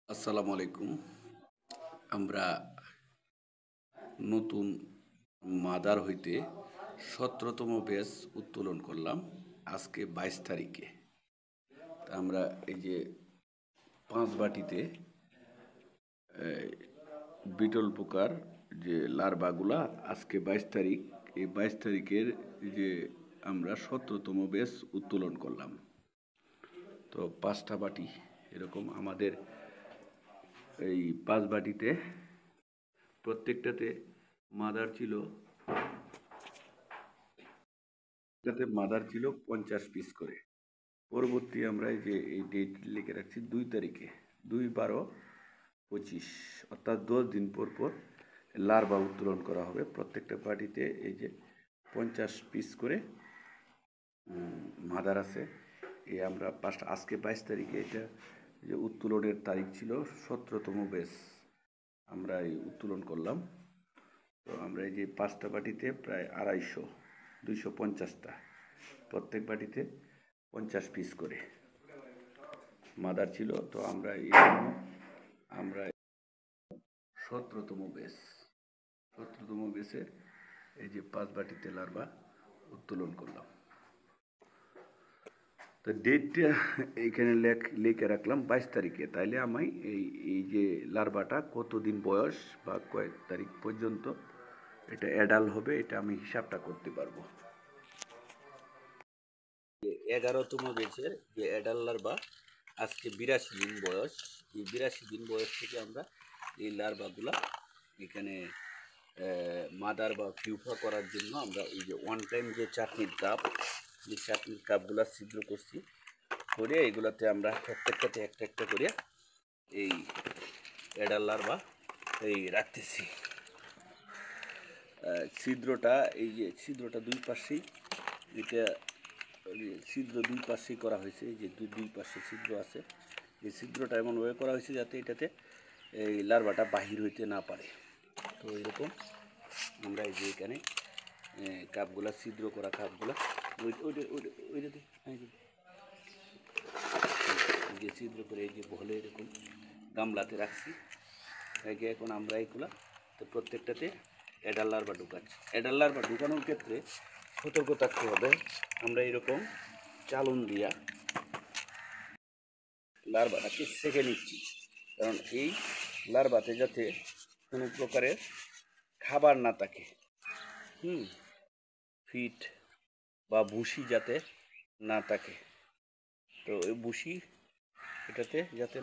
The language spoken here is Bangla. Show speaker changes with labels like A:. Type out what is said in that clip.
A: আসসালামু আলাইকুম। আমরা নতুন মাদার হইতে ১৭তম ব্যাচ উত্তোলন করলাম আজকে ২২ তারিখে। আমরা এই যে ৫ বাটিতে বিটল পোকার যে লার্ভাগুলা আজকে ২২ তারিখ, এই ২২ তারিখের যে আমরা ১৭তম ব্যাচ উত্তোলন করলাম। তো ৫টা বাটি এরকম আমাদের এই ৫ বাটিতে প্রত্যেকটাতে মাদার ছিল ৫০ পিস করে। পরবর্তী আমরা এই যে এই ডেট লিখে রাখছি ২ তারিখে, ২/১২/২৫, অর্থাৎ ১০ দিন পর পর লার্ভা উত্তোলন করা হবে। প্রত্যেকটা পার্টিতে এই যে ৫০ পিস করে মাদার আছে। এই আমরা আজকে ২২ তারিখে এটা যে উত্তোলনের তারিখ ছিল ১৭তম ব্যাচ আমরা এই উত্তোলন করলাম। তো আমরা এই যে ৫টা বাটিতে প্রায় ২৫০, ২৫০টা, প্রত্যেক বাটিতে ৫০ পিস করে মাদার ছিল। তো আমরা আমরা ১৭তম ব্যাচে এই যে ৫ বাটিতে লার্ভা উত্তোলন করলাম। তো ডেটটা এইখানে লিখে রাখলাম ২২ তারিখে। তাইলে আমি এই যে লার্ভাটা কতদিন বয়স বা কয়েক তারিখ পর্যন্ত এটা অ্যাডাল্ট হবে, এটা আমি হিসাবটা করতে পারবো। ১১তম ব্যাচের যে অ্যাডাল্ট লার্ভা আজকে ৮২ দিন বয়স। এই ৮২ দিন বয়স থেকে আমরা এই লার্ভাগুলা এখানে মাদার বা পিউপা করার জন্য আমরা এই যে ওয়ান টাইম যে চাটনির কাপ, এই চাটনির কাপগুলা ছিদ্র করছি, করে এগুলাতে আমরা প্রত্যেকটাতে একটা একটা করে এই অ্যাডাল্ট লার্ভা এই রাখতেছি। ছিদ্রটা এই যে ছিদ্রটা দুই পাশেই, এটা ছিদ্র দুই পাশেই করা হয়েছে। এই যে দুই পাশে ছিদ্র আছে, এই ছিদ্রটা এমনভাবে করা হয়েছে যাতে এটাতে এই লার্ভাটা বাহির হইতে না পারে। তো এরকম আমরা এই যে এখানে কাপগুলা ছিদ্র করা কাপগুলা ওইটাতে এই যে ছিদ্র করে এই যে বলে এরকম গামলাতে রাখছি। এখন আমরা এইগুলা তো প্রত্যেকটাতে অ্যাডাল্ট লার্ভা ঢুকাচ্ছি। অ্যাডাল্ট লার্ভা ঢুকানোর ক্ষেত্রে সতর্ক থাকতে হবে। আমরা এরকম চালন দিয়া লার্ভাটাকে সেঁকে নিচ্ছি, কারণ এই লার্ভাতে যাতে কোনো প্রকারের খাবার না থাকে, ফিট বা ভুসি যাতে না থাকে। তো এই ভুসি এটাতে যাতে